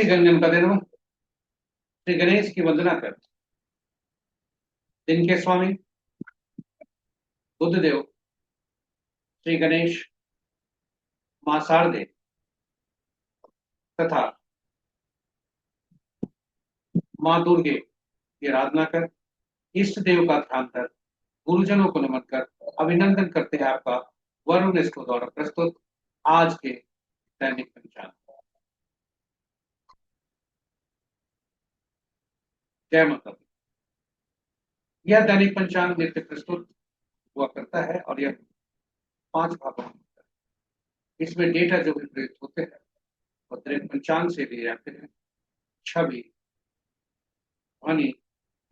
श्री गंगन का दिन हो, श्री गणेश की वंदना कर। दिन के स्वामी बुद्धदेव, श्री गणेश, मां शारदे तथा मां दुर्गे की आराधना कर, इष्ट देव का ध्यान कर, गुरुजनों को नमन कर अभिनंदन करते हैं आपका वरुण इसको द्वारा प्रस्तुत आज के दैनिक पंचांग। जय माता दी। यह दैनिक पंचांग नित्य प्रस्तुत हुआ करता है और यह 5 भागों में होता है। इसमें डेटा जो भी प्रयुक्त होते हैं और दैनिक पंचांग से लिए जाते हैं। छवि, ध्वनि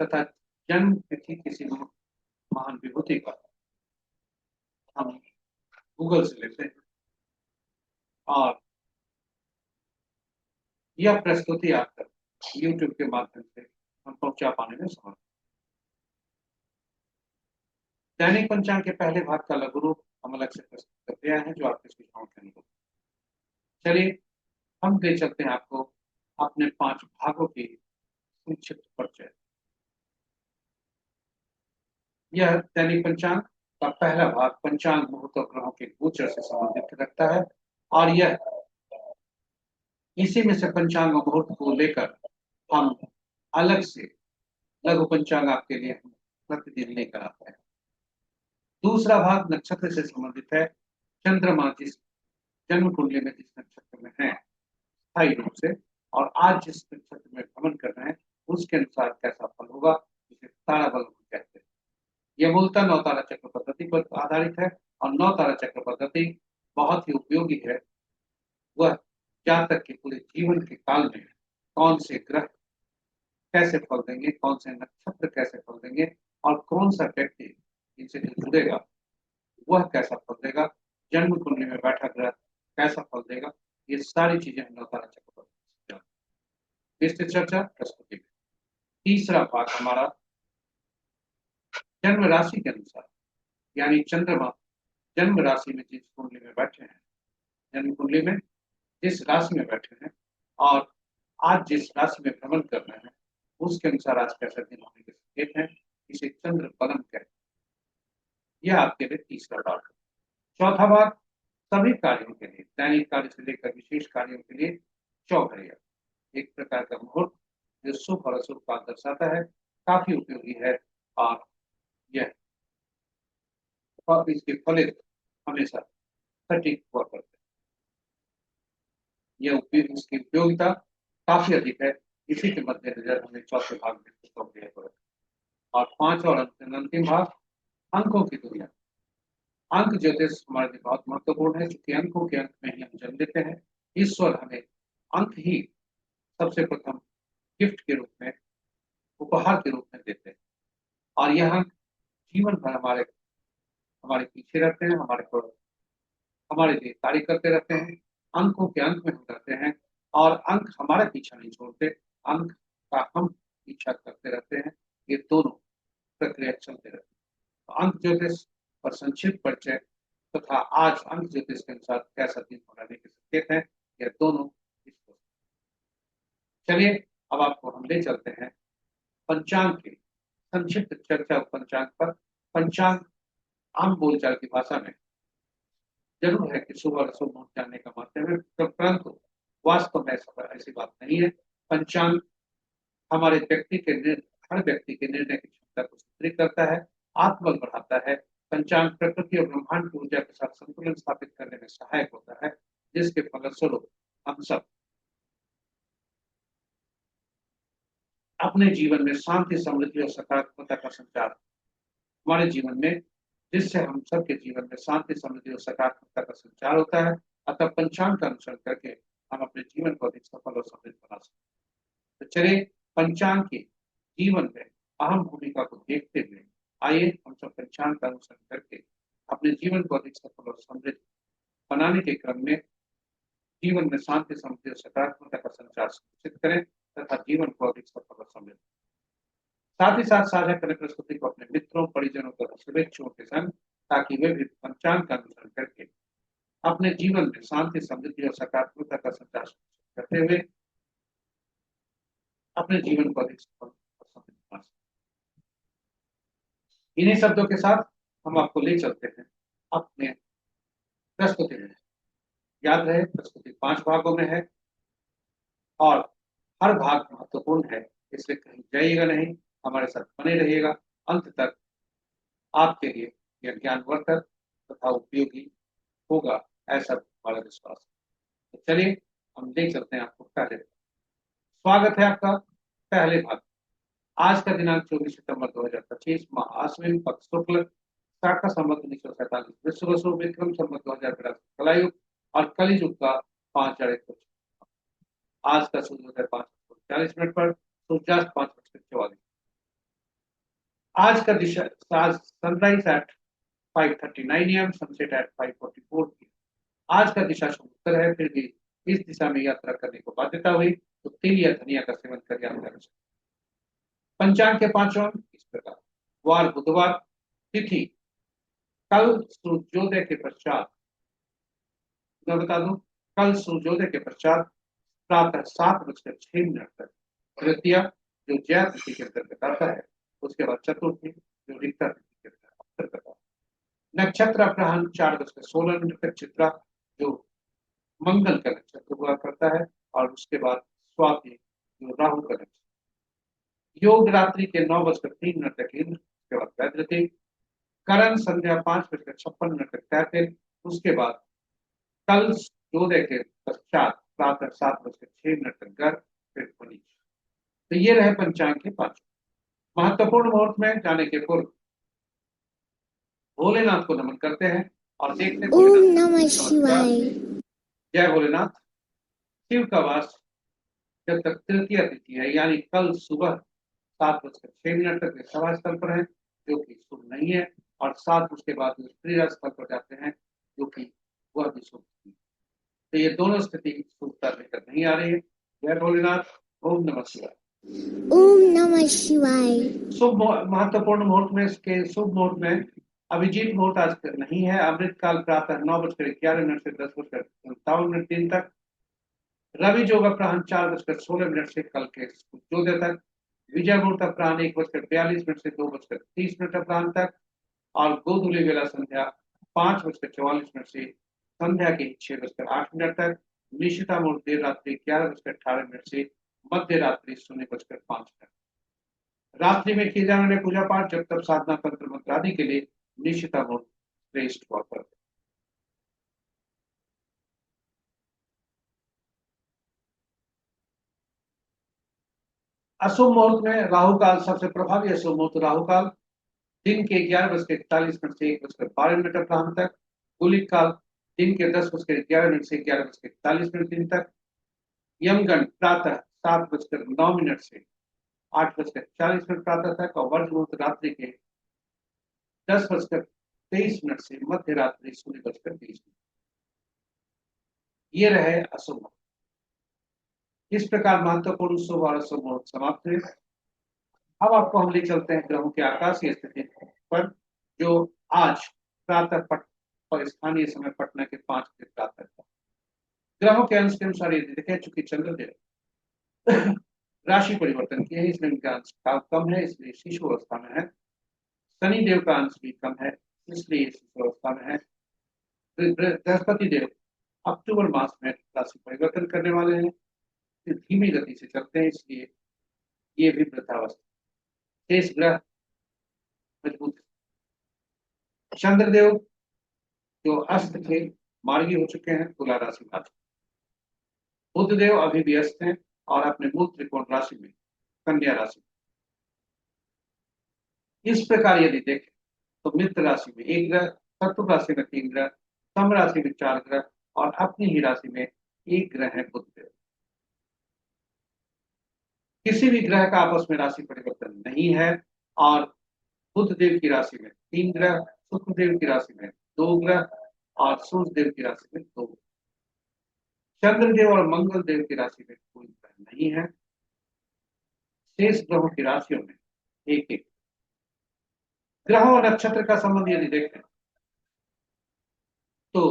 तथा जन्म तिथि किसी महान विभूति का हम गूगल से लेते हैं और यह प्रस्तुति आप तक यूट्यूब के माध्यम से हम पहुंचा पाने में समर्थ। दैनिक पंचांग के पहले भाग का लघु रूप हम अलग से प्रस्तुत कर दिया है जो आपके सुझाव के अनुरूप। चलिए हम ले चलते हैं आपको अपने 5 भागों की संक्षिप्त परिचय। यह दैनिक पंचांग का पहला भाग पंचांग मुहूर्त और ग्रहों के गोचर से संबंधित रखता है और यह इसी में से पंचांग और मुहूर्त को लेकर हम अलग से लघु पंचांग आपके लिए हम प्रतिदिन लेकर आते हैं। दूसरा भाग नक्षत्र से संबंधित है। चंद्रमा जिस जन्म कुंडली में जिस नक्षत्र में है स्थायी रूप से और आज जिस नक्षत्र में भ्रमण कर रहे हैं उसके अनुसार कैसा फल होगा, इसे तारा बल कहते हैं। यह मूलतः 9 तारा चक्र पद्धति पर आधारित है और 9 तारा चक्र पद्धति बहुत ही उपयोगी है। वह जातक के पूरे जीवन के काल में कौन से ग्रह कैसे फल देंगे, कौन से नक्षत्र कैसे फल देंगे और कौन सा व्यक्ति इनसे जो जुड़ेगा वह कैसा फल देगा, जन्म कुंडली में बैठा ग्रह कैसा फल देगा, ये सारी चीजें हम 9 तारा चक्र पद्धति विस्तृत चर्चा प्रस्तुति में। तीसरा भाग हमारा जन्म राशि के अनुसार, यानी चंद्रमा जन्म राशि में जिस कुंडली में बैठे हैं, जन्म कुंडली में जिस राशि में बैठे हैं और आज जिस राशि में भ्रमण कर रहे हैं उसके अनुसार आज कैसा दिन होने के संकेत हैं, इसे चंद्र बलम कहते हैं। यह आपके लिए तीसरा भाग है। चौथा भाग सभी कार्यों के लिए, दैनिक कार्य से लेकर विशेष कार्यों के लिए चौघड़िया, एक प्रकार का मुहूर्त जो शुभ और अशुभ का दर्शाता है, काफी उपयोगी है और यह इसके फलित हमेशा सटीक हुआ करते हैं। इसकी उपयोगिता काफी अधिक है, इसी के मद्देनजर हमने चौथे भाग में चौघड़िया को रखा। और 5वां और अंतिम भाग अंकों की दुनिया। अंक ज्योतिष हमारे लिए बहुत महत्वपूर्ण है क्योंकि अंकों के अंक में ही हम जन्म लेते हैं। ईश्वर हमें अंक ही सबसे प्रथम गिफ्ट के रूप में, उपहार के रूप में देते हैं और यह अंक जीवन भर हमारे हमारे पीछे रहते हैं, हमारे लिए कार्य करते रहते हैं। अंकों के अंक में हम रहते हैं और अंक हमारा पीछा नहीं छोड़ते, अंक का हम पीछा करते रहते हैं। ये दोनों प्रक्रिया चलते रहते हैं। तो अंक ज्योतिष पर संक्षिप्त परिचय तथा आज अंक ज्योतिष के अनुसार कैसा दिन होने के संकेत हैं, यह दोनों इसको। चलिए अब आपको हम ले चलते हैं पंचांग की संक्षिप्त चर्चा। पंचांग पर पंचांग आम बोलचाल की भाषा में जरूर है कि शुभ और अशुभ मुहूर्त जानने का माध्यम है, परंतु वास्तव में ऐसी बात नहीं है। पंचांग हमारे हर व्यक्ति के निर्णय की क्षमता को सुदृढ़ करता है, आत्मबल बढ़ाता है। पंचांग प्रकृति और ब्रह्मांड की ऊर्जा के साथ संतुलन स्थापित करने में सहायक होता है, जिसके फलस्वरूप हम सब अपने जीवन में शांति, समृद्धि और सकारात्मकता का संचार हमारे जीवन में, जिससे हम सबके जीवन में शांति, समृद्धि और सकारात्मकता का संचार होता है। अतः पंचांग का अनुसरण करके हम अपने जीवन को अधिक सफल और समृद्ध बना सकते हैं। तो चलिए पंचांग की जीवन में अहम भूमिका को देखते हुए आइए हम सब पंचांग का अनुसरण करके अपने जीवन को अधिक सफल और समृद्ध बनाने के क्रम में जीवन में शांति, समृद्धि और सकारात्मकता का संचार सुनिश्चित करें तथा जीवन को अधिक सफल और समृद्ध, साथ ही साथ साझा करें प्रस्तुति को अपने मित्रों, परिजनों तथा शुभेच्छुओं के संग, ताकि वे भी पंचांग का अनुसरण करके अपने जीवन में शांति, समृद्धि और सकारात्मकता का संचार करते हुए अपने जीवन को अधिक सफल और समृद्ध बना सकें। इन्हीं शब्दों के साथ हम आपको ले चलते हैं अपने प्रस्तुति में। याद रहे, प्रस्तुति 5 भागों में है और हर भाग महत्वपूर्ण है, इसलिए कहीं जाइएगा नहीं, हमारे साथ बने रहिएगा। अंत तक आपके लिए यह ज्ञानवर्धक तथा उपयोगी होगा, ऐसा हमारा विश्वास है। तो चलिए हम ले चलते हैं आपको पहले। स्वागत है आपका पहले भाग। आज का दिनांक 24 सितंबर 2025, माह आश्विन, पक्ष शुक्ल, शाखा संवत 1947, विश्व बसु, विक्रम संवत 2082, कलायुग और कलियुग का 5 आज का सूर्योदय 5:40 पर, सूर्यास्त 5:44। आज का दिशा sunrise at 5:39 AM, sunset at 5:44 PM। आज का दिशा शुभ उत्तर है, फिर भी इस दिशा में यात्रा करने को बाध्यता हुई तो तिल या धनिया का सेवन कर यात्रा कर सकते। पंचांग के 5 अंक इस प्रकार। वार बुधवार, तिथि कल सूर्योदय के पश्चात, मैं बता दूं, कल सूर्योदय के पश्चात प्रातः 7:06 तक तृतीया, जो जया तिथि के अंतर्गत आता है, उसके बाद चतुर्थी, जो रिक्ता तिथि के अंतर्गत आता है। नक्षत्र अपराह्न 4:16 तक चित्रा, जो मंगल का नक्षत्र हुआ करता है, और उसके बाद स्वाति, जो राहु का नक्षत्र। योग रात्रि के 9:03 तक इंद्र, उसके बाद वैद्यति। करण संध्या 5:56 तक तैतिल, उसके बाद कल सूर्योदय के पश्चात प्रातः 7:06 तक गर्भ, फिर मनीष। तो ये रहे पंचांग के 5। महत्वपूर्ण मुहूर्त में जाने के पूर्व भोलेनाथ को नमन करते हैं और देखते हैं। ओम नमः शिवाय। जय भोलेनाथ। शिव का वास जब तक तृतीय तिथि है, यानी कल सुबह 7:06 तक सभा स्थल पर है, जो कि शुभ नहीं है, और 7 उसके बाद स्त्री स्थल पर जाते हैं, जो कि वह भी शुभ नहीं है। तो ये दोनों स्थिति शुभता लेकर नहीं आ रही है। जय भोलेनाथ। ओम नमः शिवाय। ओम नमः शिवाय। शुभ महत्वपूर्ण मुहूर्त में, इसके शुभ मुहूर्त में अभिजीत मुहूर्त आज नहीं है। अमृत काल प्रातः 9:11 से 10:57 तक। रवि योग अपराह्न 4:16 से कल के सूर्योदय तक। विजय मुहूर्त अपराह्न 1:42 से 2:30 अपराह्न तक। और गोधूली वेला संध्या 5:44 से संध्या के 6:08 तक। निशिता मुहूर्त देर रात्रि 11:18 से मध्य रात्रि 0:05 तक। रात्रि में किए जाने वाले पूजा पाठ, जब तक साधना, तंत्र मंत्र आदि के लिए निशिता मुहूर्त श्रेष्ठ हुआ करते। अशुभ मुहूर्त में राहु काल सबसे प्रभावी अशुभ मुहूर्त राहु काल दिन के 11:41 से 1:12 अपराह्न तक। गुलिक काल दिन के 10:11 से 11:41 तक। यमगंड प्रातः 7:09 से 8:40 प्रातः तक। और वर्ज मुहूर्त रात्रि के 10:23 से मध्य रात्रि 0:20। ये रहे अशुभ मुहूर्त। इस प्रकार महत्वपूर्ण शुभ और अशुभ मुहूर्त समाप्त हुए। अब आपको हम ले चलते हैं ग्रहों की आकाशीय स्थिति पर, जो आज प्रातः पर स्थानीय समय पटना के 5 बजे प्रातः था। ग्रहों के अंश के अनुसार यदि देखें, चूंकि चंद्रदेव राशि परिवर्तन किए हैं, इसलिए इनका अंश कम है, इसलिए शिशु अवस्था में है। शनि देव का अंश भी कम है, इसलिए शिशु अवस्था में है। बृहस्पति देव अक्टूबर मास में राशि परिवर्तन करने वाले हैं, धीमी गति से चलते हैं, इसलिए ये भी वृद्धावस्था। शेष ग्रह मजबूत है। चंद्रदेव जो अस्त थे, मार्गी हो चुके हैं, तुला राशि में। बुध देव अभी भी अस्त हैं और अपने मूल त्रिकोण राशि में, कन्या राशि। इस प्रकार यदि देखें तो मित्र राशि में 1 ग्रह, शत्रु राशि में 3 ग्रह, सम राशि में 4 ग्रह, और अपनी ही राशि में 1 ग्रह है बुध देव। किसी भी ग्रह का आपस में राशि परिवर्तन नहीं है, और बुध देव की राशि में 3 ग्रह, शुक्र देव की राशि में 2 ग्रह, और सूर्य देव की राशि में 2। चंद्रदेव और मंगल देव की राशि में कोई ग्रह नहीं है। शेष ग्रहों की राशियों में एक एक। ग्रहों और नक्षत्र का संबंध यदि देखें तो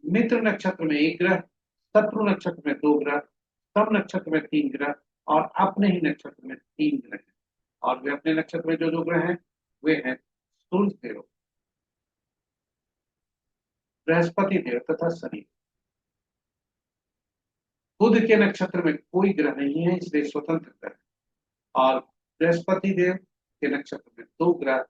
मित्र नक्षत्र में 1 ग्रह, शत्रु नक्षत्र में 2 ग्रह, सम नक्षत्र में 3 ग्रह, और अपने ही नक्षत्र में 3 ग्रह हैं, और वे अपने नक्षत्र में जो ग्रह हैं वे हैं सूर्य देव, बृहस्पति देव तथा शनि। बुध के नक्षत्र में कोई ग्रह नहीं है, इसलिए स्वतंत्र ग्रह, और बृहस्पति देव के नक्षत्र में 2 ग्रह,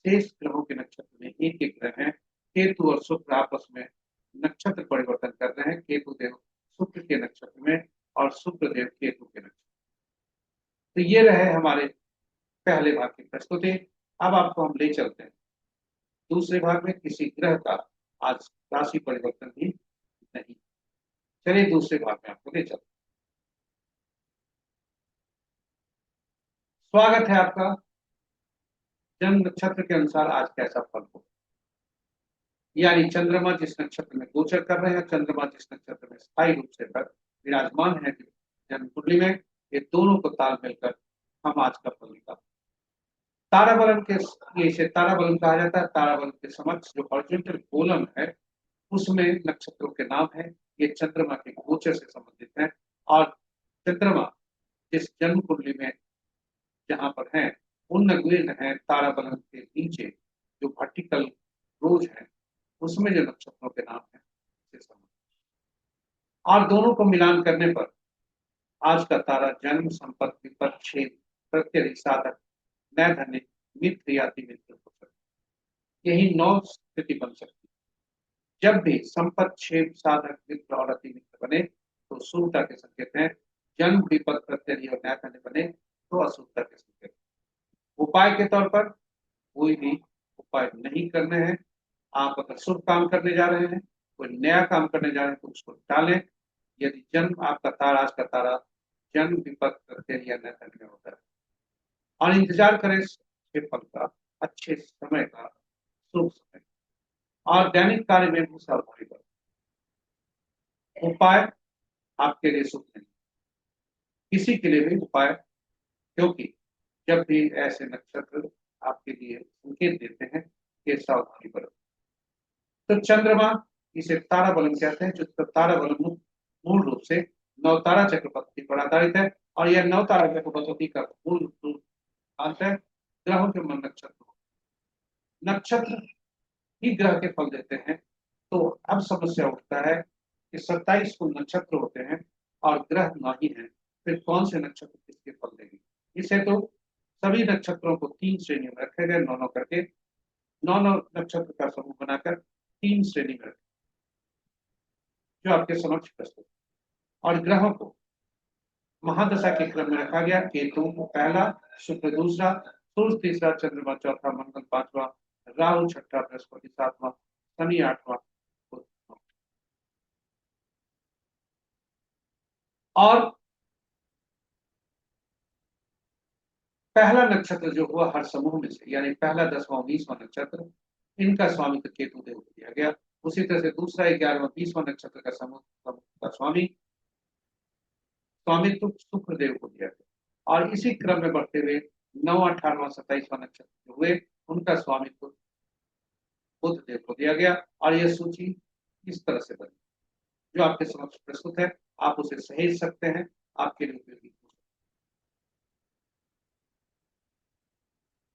शेष ग्रहों के नक्षत्र में एक एक ग्रह है। केतु और शुक्र आपस में नक्षत्र परिवर्तन कर रहे हैं, केतु देव शुक्र के नक्षत्र में और शुक्र देव केतु के नक्षत्र। तो ये रहे हमारे पहले भाग की प्रस्तुति। अब आपको हम ले चलते हैं दूसरे भाग में। किसी ग्रह का आज राशि परिवर्तन भी नहीं। चलिए दूसरे भाग में आपको ले चलते हैं। स्वागत है आपका। जन्म नक्षत्र के अनुसार आज कैसा फल हो, यानी चंद्रमा जिस नक्षत्र में गोचर कर रहे हैं, चंद्रमा जिस नक्षत्र में स्थायी रूप से विराजमान है जन्म कुंडली में, ये दोनों को ताल मिलकर हम आज का फल निकालते हैं। ताराबलम के ये इसे ताराबलम कहा जाता है। ताराबलम के समक्ष जो हॉरिजॉन्टल कोलम है उसमें नक्षत्रों के नाम है। ये चंद्रमा के गोचर से संबंधित है, और चंद्रमा जिस जन्म कुंडली में जहां पर है उन नगरीन है ताराबलम के नीचे जो वर्टिकल रोज है उसमें जो नक्षत्रों के नाम है से संबंधित, और दोनों को मिलान करने पर आज का तारा जन्म, संपत्ति, परिच्छेद, प्रत्यधिक, साधक, नय धनिक, मित्र या अतिमित्र हो सकती, यही 9 स्थिति बन सकती है। जब भी संपत्ति, छेद, साधक, मित्र और अतिमित्र बने तो शुभता के संकेत हैं। जन्म, विपद, प्रत्यधि और नय धन्य बने तो अशुभता के संकेत। उपाय के तौर पर कोई भी उपाय नहीं करने हैं। आप अगर शुभ काम करने जा रहे हैं, कोई नया काम करने जा रहे हैं तो उसको टालें। यदि जन्म आपका तारा, आज का तारा जन्म, विपद, प्रत्यय या नय धन्य में होता है, और इंतजार करें अच्छे फल का, अच्छे समय का, शुभ समय, और दैनिक कार्य में भी सावधानी बरतें। उपाय आपके लिए शुभ नहीं, किसी के लिए भी उपाय, क्योंकि जब भी ऐसे नक्षत्र आपके लिए संकेत देते हैं कि सावधानी बरतें। तो चंद्रमा इसे तारा बलम कहते हैं, जो तारा बलम मूल रूप से नवतारा चक्र पद्धति पर आधारित है, और यह नवतारा चक्र पद्धति का मूल अर्थ है ग्रहों के मन नक्षत्र। नक्षत्र ही ग्रह के फल देते हैं। तो अब समस्या उठता है कि 27 कुल नक्षत्र होते हैं और ग्रह नहीं है, फिर कौन से नक्षत्र किसके फल देंगे। इसे तो सभी नक्षत्रों को 3 श्रेणियों में रखे गए, 9 करके 9 नक्षत्र का समूह बनाकर 3 श्रेणी में रखे, जो आपके समक्ष प्रस्तुत। और ग्रहों को महादशा के क्रम में रखा गया। केतु पहला, शुक्र दूसरा, सूर्य तीसरा, चंद्रमा चौथा, मंगल पांचवा, राहु छठा, बृहस्पति सातवां, शनि आठवां। और पहला नक्षत्र जो हुआ हर समूह में से, यानी पहला, 10वां, 20वां नक्षत्र, इनका स्वामित्व केतु देव को दिया गया। उसी तरह से दूसरा, 11वां, 20वां नक्षत्र का समूह का स्वामित्व शुक्र देव को दिया गया। और इसी क्रम में बढ़ते हुए 9वां, 18वां, 27वां नक्षत्र जो हुए उनका स्वामित्व बुध देव को दिया गया। और यह सूची इस तरह से बनी जो आपके समक्ष प्रस्तुत है। आप उसे सहेज सकते हैं, आपके लिए उपयोगी हो सकता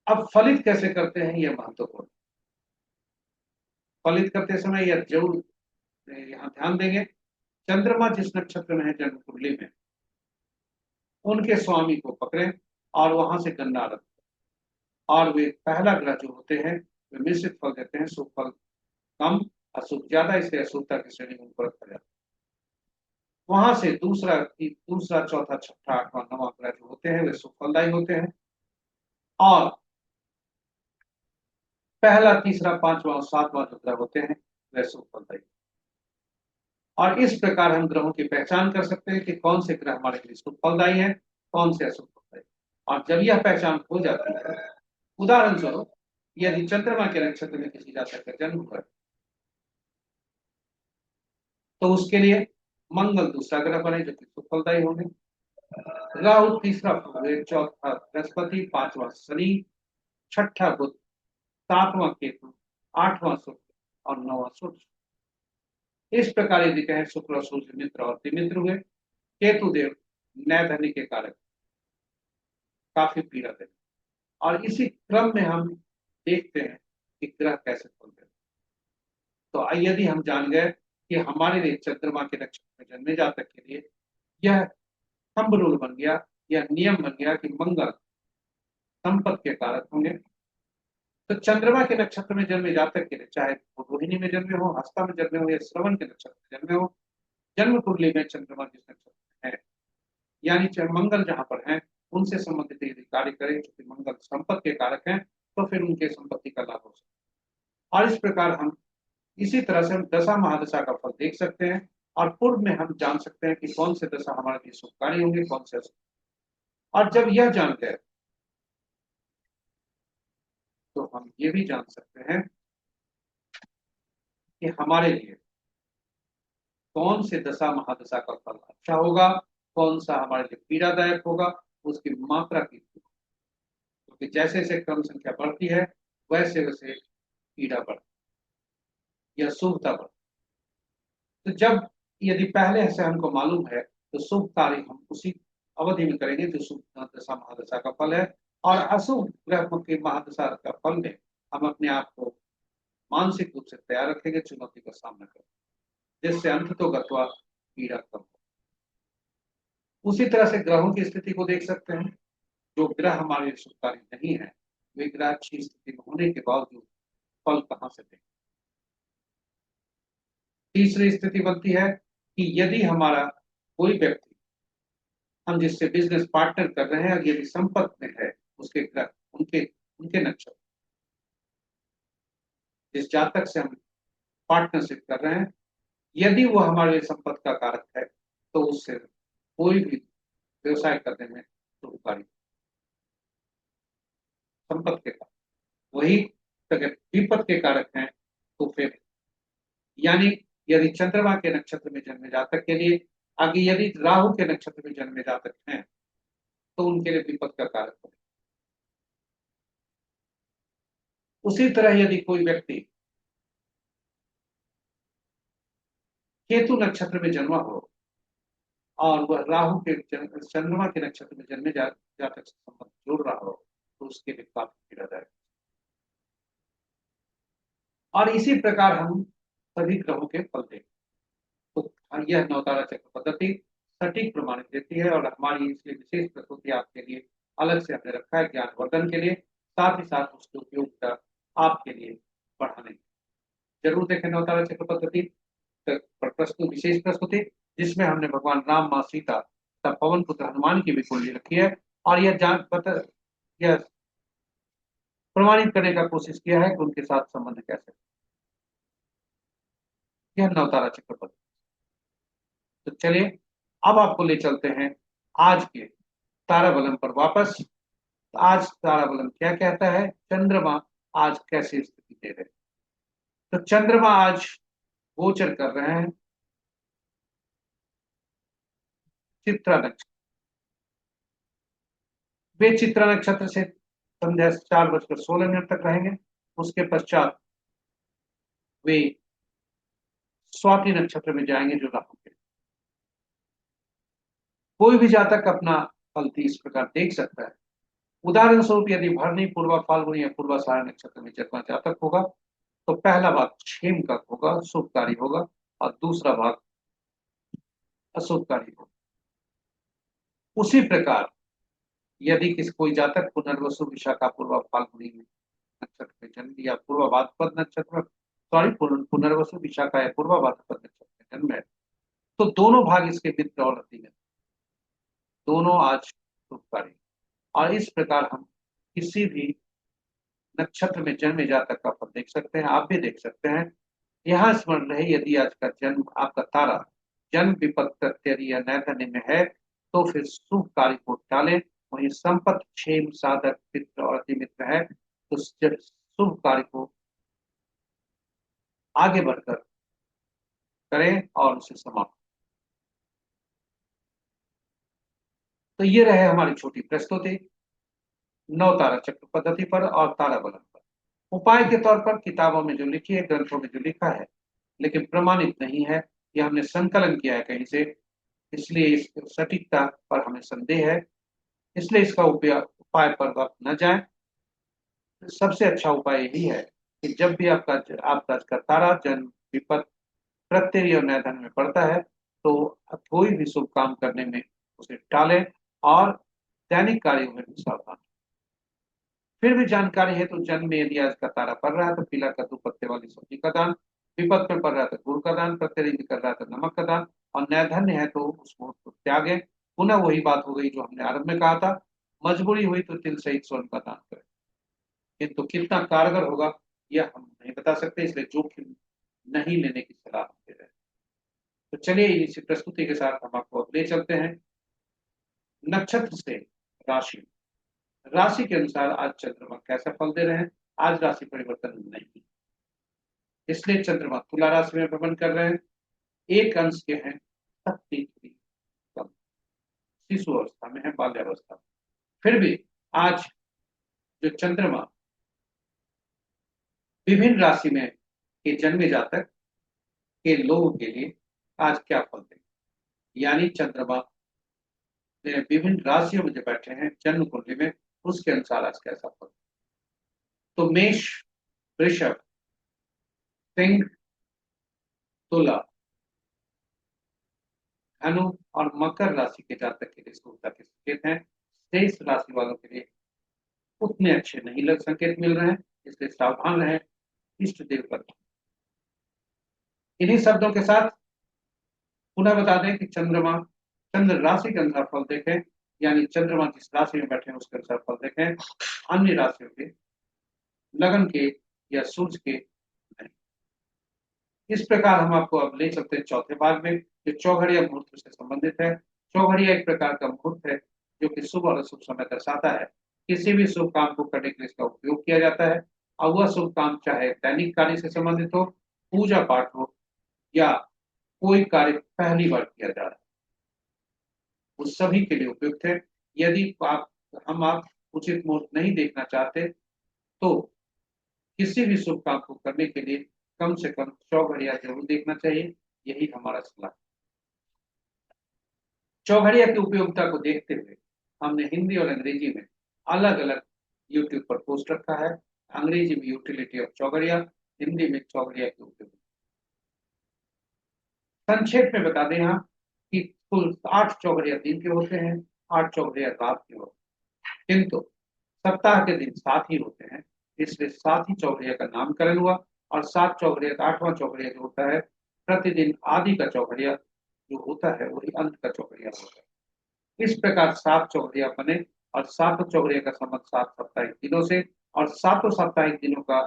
है। अब फलित कैसे करते हैं यह महत्वपूर्ण। फलित करते समय यह जरूर यहाँ ध्यान देंगे, चंद्रमा जिस नक्षत्र में है जन्म कुंडली में, उनके स्वामी को पकड़ें और वहां से गणना रखें, और वे पहला ग्रह जो होते हैं वे मिश्रित फल देते हैं। शुभ फल कम, अशुभ ज्यादा, इसलिए अशुभता की श्रेणी में ऊपर रखा जाता है। वहां से दूसरा, चौथा, छठा, आठवां, नवां ग्रह जो होते हैं वे शुभ फलदायी होते हैं, और पहला, तीसरा, पांचवां और सातवां जो ग्रह होते हैं वे शुभ फलदायी। और इस प्रकार हम ग्रहों की पहचान कर सकते हैं कि कौन से ग्रह हमारे लिए शुभ फलदायी है, कौन से अशुभ फलदायी। और जब यह पहचान हो जाती है, उदाहरण स्वरूप यदि चंद्रमा के नक्षत्र में किसी जातक का जन्म हुआ तो उसके लिए मंगल दूसरा ग्रह बने जो कि शुभ फलदायी होंगे, राहु तीसरा, चौथा बृहस्पति, पांचवा शनि, छठा बुध, सातवां केतु, आठवां शुक्र और 9वां सूर्य। इस प्रकार यदि कहें शुक्र और सूर्य मित्र और द्विमित्र हुए। केतु देव नय धनी के कारक, काफी पीड़ा देते हैं। और इसी क्रम में हम देखते हैं कि ग्रह कैसे खुलते हैं। तो यदि हम जान गए कि हमारे लिए चंद्रमा के नक्षत्र में जन्मे जातक के लिए यह थंब रूल बन गया, यह नियम बन गया कि मंगल संपत्ति के कारक होंगे। तो चंद्रमा के नक्षत्र में जन्मे जातक के लिए, चाहे वो रोहिणी में जन्मे हो, हस्ता में जन्मे हो या श्रवण के नक्षत्र में जन्मे हो, जन्म कुंडली में चंद्रमा जिस नक्षत्र में है, यानी मंगल जहां पर है, उनसे संबंधित यदि कार्य करें, क्योंकि मंगल संपत्ति के कारक हैं, तो फिर उनके संपत्ति का लाभ हो सकता है। और इस प्रकार हम इसी तरह से हम दशा महादशा का फल देख सकते हैं, और पूर्व में हम जान सकते हैं कि कौन से दशा हमारे लिए शुभकारी होंगे, कौन से अशुभ। और जब यह जान गए तो हम ये भी जान सकते हैं कि हमारे लिए कौन से दशा महादशा का फल अच्छा होगा, कौन सा हमारे लिए पीड़ादायक होगा, उसकी मात्रा की, क्योंकि जैसे जैसे क्रम संख्या बढ़ती है वैसे वैसे पीड़ा बढ़ती या शुभता बढ़ती। तो जब यदि पहले से हमको मालूम है तो शुभ कार्य हम उसी अवधि में करेंगे जो शुभ दशा महादशा का फल है, और अशुभ ग्रह के महादशा का फल में हम अपने आप को मानसिक रूप से तैयार रखेंगे, चुनौती का सामना करेंगे, जिससे अंत तो गत्वा पीड़ा कम हो। उसी तरह से ग्रहों की स्थिति को देख सकते हैं। जो ग्रह हमारे लिए शुभकारी नहीं है, वे ग्रह अच्छी स्थिति में होने के बावजूद फल कहां से दें। तीसरी स्थिति बनती है कि यदि हमारा कोई व्यक्ति, हम जिससे बिजनेस पार्टनर कर रहे हैं, यदि संपर्क में है उसके ग्रह, उनके उनके नक्षत्र, जिस जातक से हम पार्टनरशिप कर रहे हैं, यदि वो हमारे लिए संपत्ति का कारक है, तो उससे कोई भी व्यवसाय करने में शुभकारी। संपत्ति के कारक वही अगर विपत्ति के कारक हैं तो फिर, यानी यदि चंद्रमा के नक्षत्र में जन्मे जातक के लिए, आगे यदि राहु के नक्षत्र में जन्मे जातक हैं तो उनके लिए विपद का कारक हो। उसी तरह यदि कोई व्यक्ति केतु नक्षत्र में जन्मा हो और वह राहु के चंद्रमा के नक्षत्र में जन्मे जातक से संबंध जोड़ रहा हो, तो उसके लिए काफी पीड़ादायक। और इसी प्रकार हम सभी ग्रहों के फल देखें तो यह नवतारा चक्र पद्धति सटीक प्रमाणित देती है, और हमारी इसलिए विशेष प्रस्तुति आपके लिए अलग से हमने रखा है ज्ञानवर्धन के लिए, साथ ही साथ उसकी उपयोगिता आपके लिए बढ़ाने की। जरूर देखें नवतारा चक्र पद्धति प्रस्तुत विशेष प्रस्तुति, जिसमें हमने भगवान राम, माँ सीता तथा पवन पुत्र हनुमान की भी कुंडली रखी है, और यह प्रमाणित करने का कोशिश किया है कि उनके साथ संबंध कैसे। यह नवतारा चक्र पद्धति। तो चलिए अब आपको ले चलते हैं आज के ताराबलम पर वापस। आज ताराबलम क्या कहता है, चंद्रमा आज कैसी स्थिति दे रहे। तो चंद्रमा आज गोचर कर रहे हैं चित्रा नक्षत्र। वे चित्रा नक्षत्र से संध्या 4:16 तक रहेंगे। उसके पश्चात वे स्वाति नक्षत्र में जाएंगे जो राहु के। कोई भी जातक अपना फल इस प्रकार देख सकता है। उदाहरण स्वरूप यदि भरणी, पूर्वा फाल्गुनी या पूर्वाषाढ़ नक्षत्र में जन्मा जातक होगा तो पहला भाग क्षेम का होगा, शुभकारी होगा, और दूसरा भाग अशुभकारी होगा। उसी प्रकार यदि कोई जातक पुनर्वसु, विशाखा, पूर्वा फाल्गुनी नक्षत्र में जन्म या पूर्वा भाद्रपद नक्षत्र, पुनर्वसु, विशाखा या पूर्वा भाद्रपद नक्षत्र में जन्म है, तो दोनों भाग इसके मित्र और अति में दोनों आज शुभकारी। और इस प्रकार हम किसी भी नक्षत्र में जन्मे जातक का फल देख सकते हैं, आप भी देख सकते हैं। यहां स्मरण रहे, यदि आज का जन्म आपका तारा जन्म विपद प्रत्यय या नैधन्य में है तो फिर शुभ कार्य को टालें। वहीं संपत्ति, क्षेम, साधक, मित्र और अति मित्र है तो शुभ कार्य को आगे बढ़कर करें और उसे समाप्त। तो ये रहे हमारी छोटी प्रस्तुति नौ तारा चक्र पद्धति पर और तारा बलन पर। उपाय के तौर पर किताबों में जो लिखी है, ग्रंथों में जो लिखा है, लेकिन प्रमाणित नहीं है, यह हमने संकलन किया है कहीं से, इसलिए इस सटीकता पर हमें संदेह है, इसलिए इसका उपाय उपाय पर आप न जाए। तो सबसे अच्छा उपाय यही है कि जब भी आपका तारा जन्म विपत प्रत्यय और नैधन में पड़ता है तो कोई भी शुभ काम करने में उसे टालें और दैनिक कार्यों में भी सावधान। फिर भी जानकारी है तो जन्म में यदि आज का तारा पड़ रहा है तो पीला कद्दू पत्ते वाली सब्जी का दान, विपद में पड़ रहा है तो गुड़ का दान, प्रत्यय कर रहा है तो नमक का दान, और नैधन्य है तो उस मुहूर्त को त्यागे। पुनः वही बात हो गई जो हमने आरंभ में कहा था, मजबूरी हुई तो तिल सहित स्वर्ण का दान करें। किंतु कितना कारगर होगा यह हम नहीं बता सकते, इसलिए जोखिम नहीं लेने की सलाह हम दे रहे हैं। तो चलिए इसी प्रस्तुति के साथ हम आपको अब ले चलते हैं नक्षत्र से राशि। राशि के अनुसार आज चंद्रमा कैसा फल दे रहे हैं। आज राशि परिवर्तन नहीं, इसलिए चंद्रमा तुला राशि में भ्रमण कर रहे हैं। एक अंश के हैं, शक्ति थोड़ी कम, शिशु अवस्था में है, बाल्यावस्था। फिर भी आज जो चंद्रमा विभिन्न राशि में के जन्मे जातक के लोगों के लिए आज क्या फल देंगे, यानी चंद्रमा विभिन्न राशियों में जो बैठे हैं जन्म कुंडली में, उसके अनुसार आज कैसा फल। तो मेष, वृषभ, सिंह, तुला, धनु और मकर राशि के जातक के लिए शुभता के संकेत हैं। शेष राशि वालों के लिए उतने अच्छे नहीं लग संकेत मिल रहे हैं, इसलिए सावधान रहें, इष्ट देव पर। इन्हीं शब्दों के साथ पुनः बता दें कि चंद्रमा चंद्र राशि के अनुसार फल देखें, यानी चंद्रमा जिस राशि में बैठे हैं उसके अनुसार फल देखें, अन्य राशियों के, लगन के या सूर्य के नहीं। इस प्रकार हम आपको अब ले चलते हैं चौथे भाग में, जो चौघड़िया मुहूर्त से संबंधित है। चौघड़िया एक प्रकार का मुहूर्त है जो कि शुभ और अशुभ समय दर्शाता है। किसी भी शुभ काम को करने के लिए इसका उपयोग किया जाता है, और वह शुभ काम चाहे दैनिक कार्य से संबंधित हो, पूजा पाठ हो, या कोई कार्य पहली बार किया जा रहा है, उस सभी के लिए उपयुक्त है। यदि आप उचित मुहूर्त नहीं देखना चाहते तो किसी भी शुभ काम को करने के लिए कम से कम 100 घड़िया जरूर देखना चाहिए, यही हमारा सलाह। चौघड़िया की उपयोगिता को देखते हुए हमने हिंदी और अंग्रेजी में अलग अलग यूट्यूब पर पोस्ट रखा है। अंग्रेजी में यूटिलिटी ऑफ चौघड़िया, हिंदी में चौघड़िया की उपयोगिता। संक्षेप में बता दें यहाँ कि कुल 8 चौघड़िया दिन के होते हैं, 8 चौघड़िया रात के होते हैं, किंतु सप्ताह के दिन 7 ही होते हैं, इसलिए 7 ही चौघड़िया का नामकरण हुआ। और 7 चौघड़िया का 8वां चौघड़िया जो होता है, प्रतिदिन आदि का चौघड़िया जो होता है वही अंत का चौघड़िया होता है। इस प्रकार 7 चौघड़िया बने, और 7 चौघड़िया का संबंध 7 साप्ताहिक दिनों से, और 7 साप्ताहिक दिनों का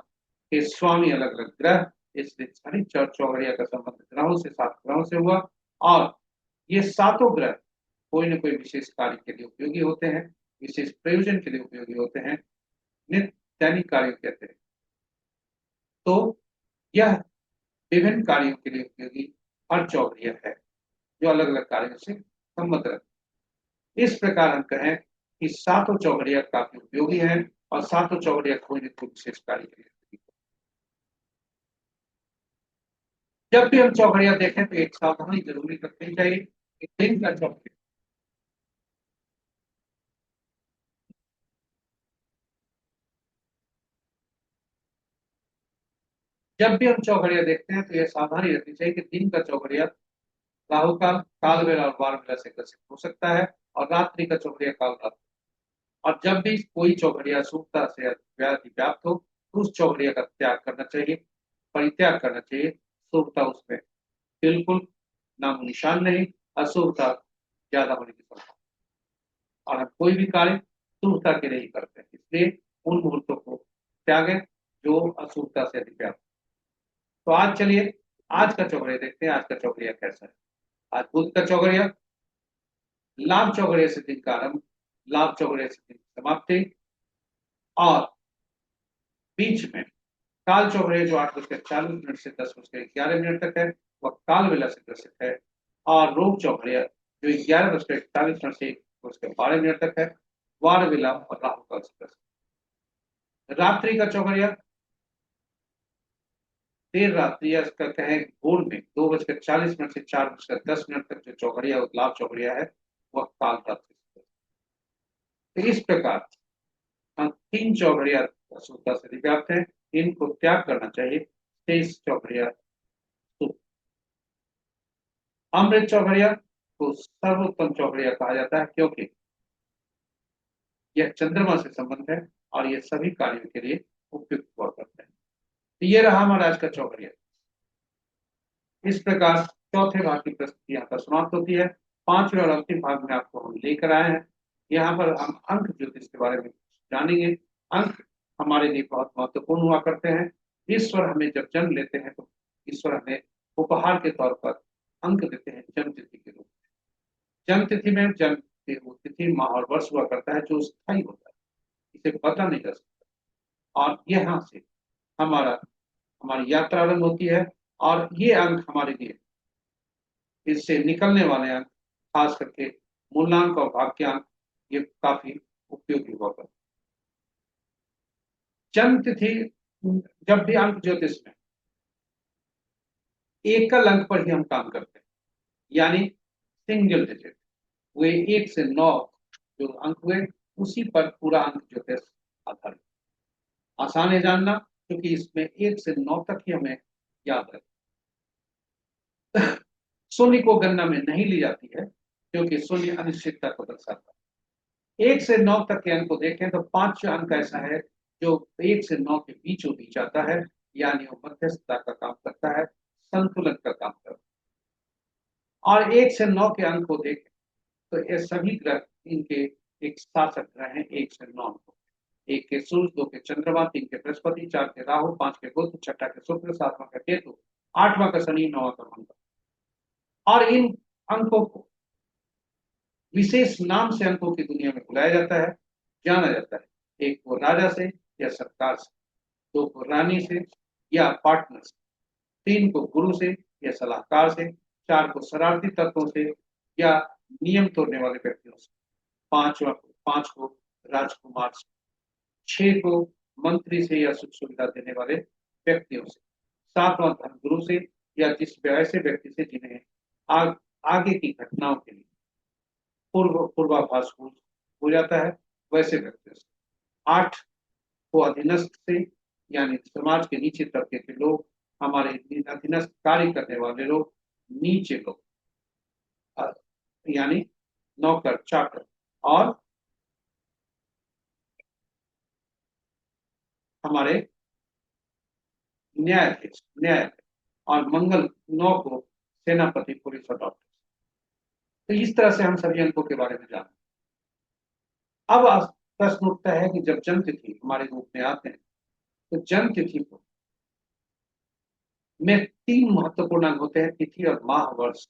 के स्वामी अलग अलग ग्रह, इसलिए सारी चौघड़िया का संबंध ग्रहों से, 7 ग्रहों से हुआ। और ये सातों ग्रह कोई न कोई विशेष कार्य के लिए उपयोगी होते हैं, विशेष प्रयोजन के लिए उपयोगी होते हैं, नित्य दैनिक कार्य कहते हैं। तो यह विभिन्न कार्यों के लिए उपयोगी हर चौघड़िया है जो अलग अलग कार्यों से संबंध रखते हैं। इस प्रकार हम कहें कि सातों चौघड़िया काफी उपयोगी है, और सातों चौघड़िया कोई न कोई विशेष कार्य के लिए उपयोगी है। जब भी हम चौघड़िया देखें तो एक सावधानी जरूरी रखनी चाहिए कि दिन का चौघड़िया जब भी हम चौघड़िया देखते हैं तो यह सावधानी रखनी चाहिए कि दिन का चौघड़िया राहु काल, काल बेला और वार बेला से ग्रसित हो सकता है, और रात्रि का चौघड़िया काल रात्रि। और जब भी कोई चौघड़िया शुभता से व्याप्त हो तो उस चौघड़िया का त्याग करना चाहिए, परित्याग करना चाहिए। शुभता उसमें बिल्कुल नामो निशान नहीं, अशुभता ज्यादा होने की संभावना। और हम कोई भी कार्य शुभता के लिए ही करते हैं, इसलिए उन मुहूर्तों को त्यागें जो अशुभता से अधिक व्याप्त। तो आज चलिए आज का चौघड़िया देखते हैं, आज का चौघड़िया कैसा है। आज बुध का चौघड़िया, लाभ चौघड़िया से दिन का आरंभ, लाभ चौघड़िया से दिन की समाप्ति, और बीच में काल चौघड़िया जो 8:40 से 10:11 तक है, वह काल बेला से ग्रसित है। और रोग चौघड़िया जो 11:41 से 1:12 तक है, वार बेला और राहु काल से ग्रसित। रात्रि का चौघड़िया देर रात्रि या इसका कहें भोर में 2:40 से 4:10 तक जो चौघड़िया लाभ चौघड़िया है, वह काल रात्रि। तो इस प्रकार हम 3 चौघड़िया शुद्धता से व्याप्त है, इनको त्याग करना चाहिए। 23 चौघड़िया शुद्ध। अमृत चौघड़िया को सर्वोत्तम चौघड़िया कहा जाता है, क्योंकि यह चंद्रमा से संबंध है और ये सभी कार्यों के लिए उपयुक्त हुआ करते हैं। तो ये रहा हमारा आज का चौघड़िया। इस प्रकार चौथे भाग की प्रस्तुति यहाँ पर समाप्त होती है। पांचवें और अंतिम भाग में आपको हम लेकर आए हैं। यहाँ पर हम अंक ज्योतिष के बारे में जानेंगे। अंक हमारे लिए बहुत महत्वपूर्ण हुआ करते हैं। ईश्वर हमें जब जन्म लेते हैं तो ईश्वर हमें उपहार के तौर पर अंक देते हैं जन्म तिथि के रूप में। जन्म तिथि में जन्म तिथि माह और वर्ष हुआ करता है जो स्थायी होता है, इसे बदला नहीं जा सकता। और यहाँ से हमारा हमारी यात्रा आरंभ होती है। और ये अंक हमारे लिए, इससे निकलने वाले अंक, खास करके मूलांक और भाग्यांक, ये काफी उपयोगी हुआ करते हैं। जन्म तिथि, जब भी अंक ज्योतिष में एकल अंक पर ही हम काम करते हैं, यानी सिंगल डिजिट वे 1 से 9 जो अंक हुए उसी पर पूरा अंक ज्योतिष आधारित। आसान है जानना, क्योंकि इसमें 1 से 9 तक ही हमें याद रहे। शून्य को गणना में नहीं ली जाती है, क्योंकि शून्य अनिश्चितता को दर्शाता है। 1 से 9 तक के अंक को देखें तो 5 अंक ऐसा है जो 1 से 9 के बीचों बीच आता है, यानी वो मध्यस्थता का काम करता है, संतुलन का काम करता है। और 1 से 9 के अंक को देखें तो ये सभी ग्रह, इनके एक शासक ग्रह हैं 1 से 9 को। 1 के सूर्य, 2 के चंद्रमा, 3 के बृहस्पति, 4 के राहु, 5 के बुध, 6 के शुक्र, 7वां का केतु, 8वां का शनि, 9वां का मंगल। और इन अंकों को विशेष नाम से अंकों की दुनिया में बुलाया जाता है, जाना जाता है। 1 को राजा से या सरकार से, 2 को रानी से या पार्टनर से, 3 को गुरु से या सलाहकार से, 4 को शरारती तत्वों से या नियम तोड़ने वाले व्यक्तियों से, 5 को राजकुमार से, 6 को मंत्री से या सुख सुविधा देने वाले व्यक्तियों से, 7वां धर्मगुरु से या जिस ऐसे व्यक्ति से जिन्हें आगे की घटनाओं के लिए पूर्वाभास हो जाता है, वैसे व्यक्तियों से, 8 को अधीनस्थ से, यानी समाज के नीचे तबके के लोग, हमारे अधीनस्थ कार्य करने वाले लोग, नीचे लोग, यानी नौकर चाकर, और हमारे न्यायाधीश, न्याय, और मंगल 9 को सेनापति, पुलिस और डॉक्टर। तो इस तरह से हम सभी अंकों के बारे में जाने। अब प्रश्न उठता है कि जब जन्म तिथि हमारे रूप में आते हैं तो जन्म तिथि को में 3 महत्वपूर्ण अंक होते हैं, तिथि और माह, वर्ष।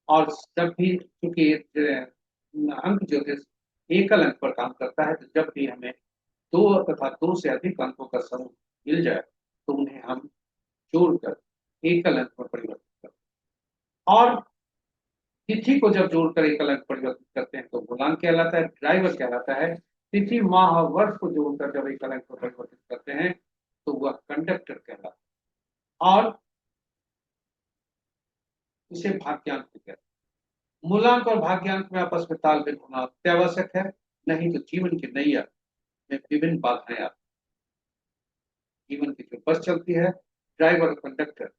और जब भी, चूंकि अंक ज्योतिष एकल अंक पर काम करता है, तो जब भी हमें 2 तथा 2 से अधिक अंकों का समूह मिल जाए तो उन्हें हम जोड़कर एकल अंक में परिवर्तित करते हैं। और तिथि को जब जोड़कर एकल अंक परिवर्तित करते हैं तो मूलांक कहलाता है, ड्राइवर कहलाता है। तिथि, माह और वर्ष को जोड़कर जब एकल अंक में परिवर्तित करते हैं तो वह कंडक्टर कहलाता है, और इसे भाग्यांक कहते हैं। मूलांक और भाग्यांक में आपस में तालमेल होना अत्यावश्यक है, नहीं तो जीवन की नैया में विभिन्न बाधाएं आती। जीवन की जो बस चलती है, ड्राइवर और कंडक्टर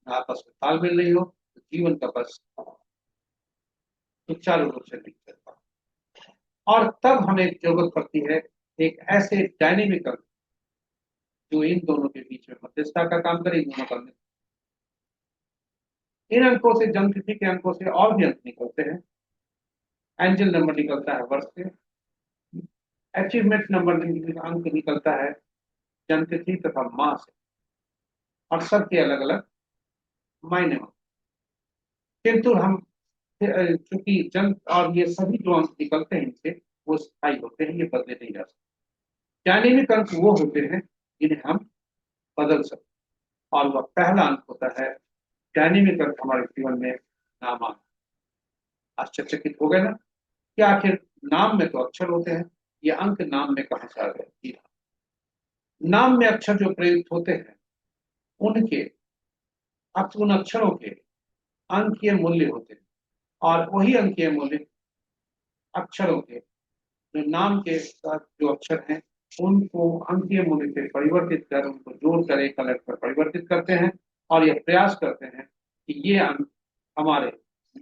आपस में तालमेल नहीं हो तो जीवन का बस सुचारू रूप से नहीं चलता। और तब हमें जरूरत पड़ती है एक ऐसे डायनेमिक अंक जो इन दोनों के बीच में मध्यस्थता का काम करे, इन दोनों का। इन अंकों से, जन्म तिथि के अंकों से और भी अंक निकलते हैं। एंजल नंबर निकलता है वर्ष से, अचीवमेंट नंबर अंक निकलता है जन्म तिथि तथा माह से, और सबके अलग अलग मायने होते हैं। किंतु हम, चूंकि जन्म और ये सभी जो अंक निकलते हैं इनसे, वो स्थायी होते हैं, ये बदले नहीं जा सकते। डायनेमिक अंक वो होते हैं जिन्हें हम बदल सकते, और वह पहला अंक होता है डायनेमिक अंक हमारे जीवन में नाम। आश्चर्यचकित हो गए ना कि आखिर नाम में तो अक्षर होते हैं, ये अंक नाम में कहां से आ गए। नाम में अक्षर जो प्रयुक्त होते हैं उनके उन अक्षरों के अंकीय मूल्य होते हैं, और वही अंकीय मूल्य अक्षरों के जो नाम के साथ जो अक्षर हैं उनको अंकीय मूल्य से परिवर्तित कर उनको जोड़कर एक अलग पर परिवर्तित करते हैं और यह प्रयास करते हैं कि ये अंक हमारे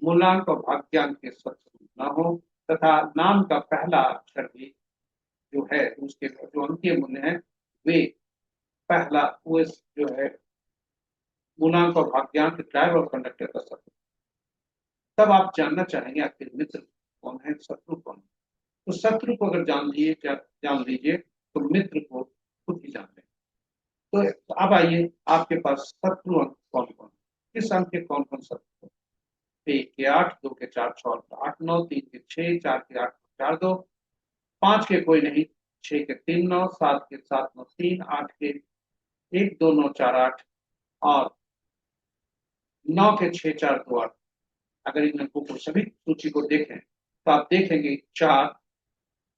मूलांक और भाग्यांक के शत्रु न हो तथा नाम का पहला अक्षर भी जो है उसके जो अंकीय मूल्य है वे पहला वो जो है मूलांक और भाग्यांक ड्राइवर और कंडक्टर का शत्रु। तब आप जानना चाहेंगे आपके मित्र कौन है शत्रु कौन है। तो शत्रु को अगर जान लीजिए तो मित्र को खुद ही जान लें। तो अब आइए आपके पास शत्रु अंक कौन कौन है, किस अंक के कौन कौन शत्रु। 1 के 8, 2 के 4, 6 के 8, 9, 3 के 6, 4 के 8, 4 2, 5 के कोई नहीं, 6 के 3 9, 7 के 7 9 3, 8 के 1 2 9 4 8 और 9 के 6 4 2 8। अगर इन अंकों को सभी सूची को देखें तो आप देखेंगे 4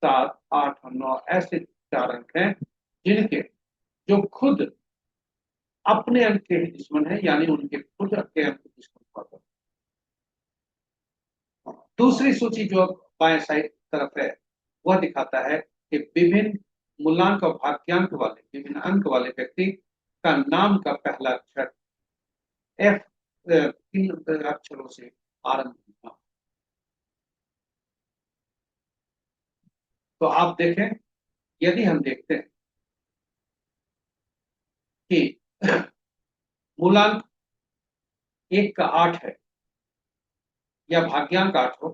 7 8 और 9 ऐसे 4 अंक हैं जिनके जो खुद अपने अंक के ही दुश्मन है, यानी उनके खुद के अंक के दुश्मन होते हैं। दूसरी सूची जो बाएं साइड तरफ है वह दिखाता है कि विभिन्न मूलांक और भाग्यांक वाले विभिन्न अंक वाले व्यक्ति का नाम का पहला अक्षर एफ 3 अक्षरों से आरंभ होगा। तो आप देखें, यदि हम देखते हैं कि मूलांक 1 का 8 है या भाग्यांक 8 हो,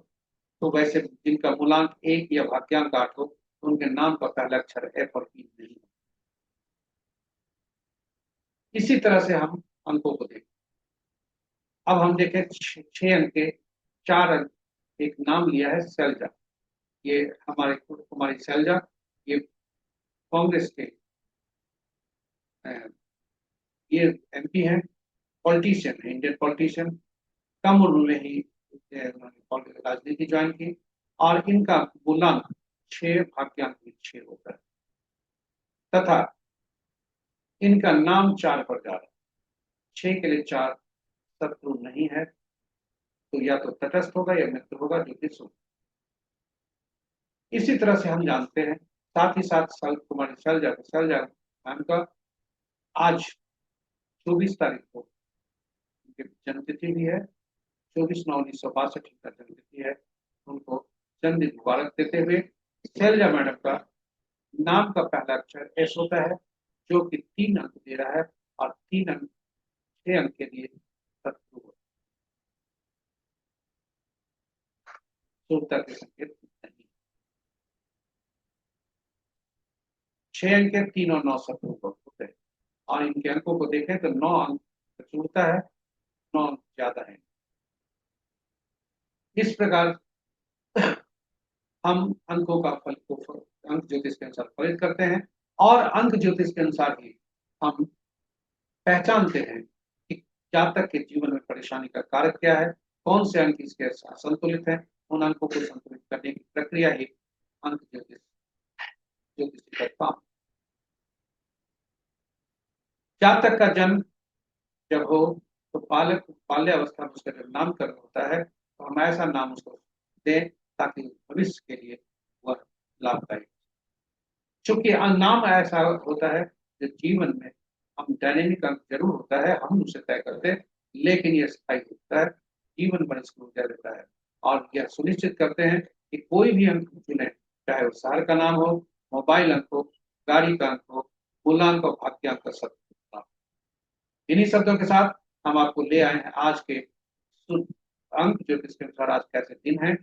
तो वैसे जिनका मूलांक 1 या भाग्यांक 8 हो तो उनके नाम का पहला अक्षर एफ और पी नहीं। इसी तरह से हम अंकों को देखें। अब हम देखें 6 अंक के 4 अंक एक नाम लिया है सैलजा। ये हमारी सैलजा ये कांग्रेस के ये एमपी हैं, पॉलिटिशियन है, इंडियन पॉलिटिशियन। कम उम्र में ही उन्होंने राजनीति ज्वाइन की और इनका मूलांक 6 भाग्यांक भी 6 होता है तथा इनका नाम 4 पर जा रहा है। 6 के लिए 4 शत्रु नहीं है, तो या तो तटस्थ होगा या मित्र होगा जो कि शुभ। इसी तरह से हम जानते हैं, साथ ही साथ कुमारी सैलजा मैम का आज 24 तारीख को उनकी जन्मतिथि भी है। 24/9/1962 का जन्मतिथि है। उनको जन्मदिन मुबारक देते हुए शैलजा मैडम का नाम का पहला अक्षर एस होता है जो कि 3 अंक दे रहा है और 3 अंक 6 अंक के लिए शत्रु शुभता के संकेत नहीं। 6 अंक के 3 और 9 शत्रु होते हैं और इनके अंकों को देखें तो 9 अंक शुभता है, 9 अंक ज्यादा है। इस प्रकार हम अंकों का फल को अंक ज्योतिष के अनुसार फलित करते हैं और अंक ज्योतिष के अनुसार ही हम पहचानते हैं कि जातक के जीवन में परेशानी का कारक क्या है, कौन से अंक इसके असंतुलित हैं। उन अंकों को संतुलित करने की प्रक्रिया ही अंक ज्योतिष का काम। जातक का जन्म जब हो तो बाल्य अवस्था में उसका जब नामकरण होता है तो हम ऐसा नाम उसको दें ताकि भविष्य के लिए वह लाभदायक। चूंकि नाम ऐसा होता है जो जीवन में हम डायनेमिक अंक जरूर होता है, हम उसे तय करते हैं, लेकिन यह स्थायी होता है, जीवन भर इसको ऊर्जा देता है और यह सुनिश्चित करते हैं कि कोई भी अंक चुने, चाहे वो शहर का नाम हो, मोबाइल अंक हो, गाड़ी का अंक हो, मूलांक और भाग्यांक का शब्द। इन्हीं शब्दों के साथ हम आपको ले आए हैं आज के अंक ज्योतिष के अनुसार आज कैसे दिन है।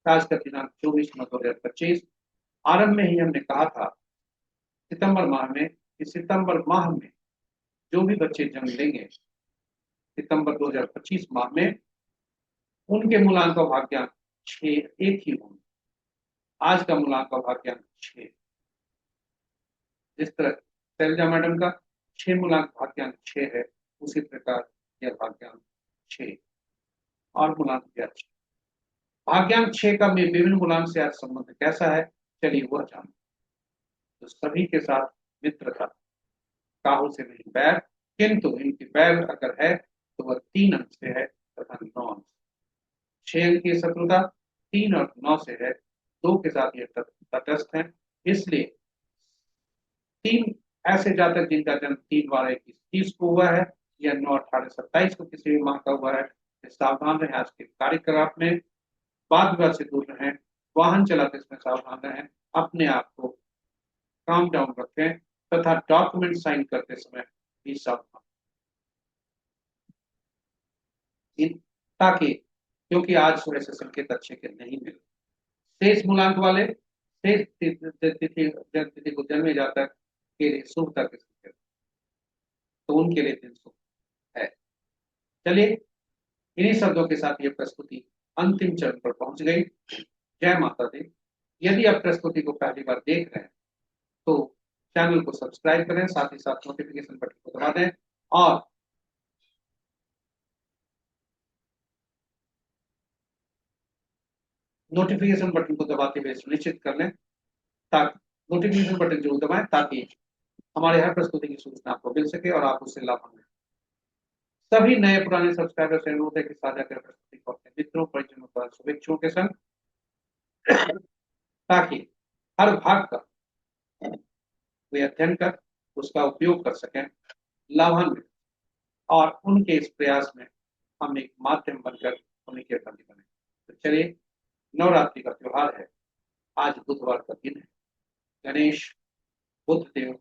आज का दिनांक 24/9/2025। आरंभ में ही हमने कहा था सितंबर माह में कि सितंबर माह में जो भी बच्चे जन्म लेंगे सितंबर 2025 माह में उनके मूलांक और भाग्यांक 6 एक ही होंगे। आज का मूलांक और भाग्यांक 6। जिस तरह शैलजा मैडम का 6 मूलांक भाग्यांक 6 है, उसी प्रकार यह भाग्यांक 6 और मूलांक भी अच्छे। भाग्यांक 6 का विभिन्न मूलांक से आज संबंध कैसा है, चलिए वह जानते। तो सभी के साथ मित्रता, काहू से नहीं बैर, किंतु इनकी बैर अगर है तो वह 3 अंक से है तथा 9 अंक। 6 अंक की शत्रुता 3 और 9 से है, 2 के साथ यह तटस्थ हैं। इसलिए तीन ऐसे जातक जिनका जन्म 3/12/21 को हुआ है या 9/18/27 को किसी भी माह का हुआ है, सावधान रहें आज के कार्यकलाप में, वाद विवाद से दूर रहें, वाहन चलाते समय सावधान रहें, अपने आप को काम डाउन रखें तथा डॉक्यूमेंट साइन करते समय भी सावधान, ताकि क्योंकि आज सूर्य से संकेत अच्छे के नहीं मिले। शेष मूलांक वाले शेष तिथि को जन्मे जातक के लिए शुभता के संकेत, तो उनके लिए दिन शुभ है। चलिए इन्हीं शब्दों के साथ ये प्रस्तुति अंतिम चरण पर पहुंच गई। जय माता दी। यदि आप प्रस्तुति को पहली बार देख रहे हैं तो चैनल को सब्सक्राइब करें, साथ ही साथ नोटिफिकेशन बटन को दबा दें और नोटिफिकेशन बटन को दबाते हुए सुनिश्चित कर लें ताकि नोटिफिकेशन बटन जरूर दबाएं ताकि हमारे हर प्रस्तुति की सूचना आपको मिल सके और आप उससे लाभान्वित। सभी नए पुराने सब्सक्राइबर से अनुरोध है कि साझा करें प्रस्तुति को अपने मित्रों, परिजनों और शुभेच्छुओं के संग, ताकि हर भाग का वे अध्ययन कर उसका उपयोग कर सकें, लाभान्वित, और उनके इस प्रयास में हम एक माध्यम बनकर उन्हीं के बंदी बने। तो चलिए, नवरात्रि का त्योहार है, आज बुधवार का दिन है। गणेश, बुद्ध देव,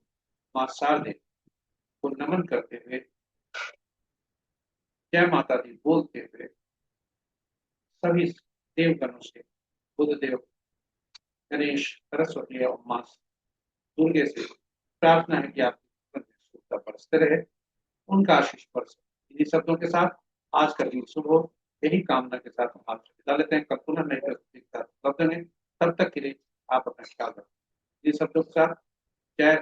मां शारदे को नमन करते हुए, जय माता दी बोलते हुए, सभी देवगणों से, बुद्ध देव, गणेश, सरस्वती और मां दुर्गे से प्रार्थना है कि आपकी सुखता बरसते रहे, उनका आशीष बरसे। इन्हीं शब्दों के साथ आज का दिन शुभ हो, यही कामना के साथ हम आपसे विदा लेते हैं। कल पुनः नए प्रस्तुति के साथ उपलब्ध हैं। तब तक के लिए आप अपना ख्याल रखें। इन्हीं शब्दों के साथ जय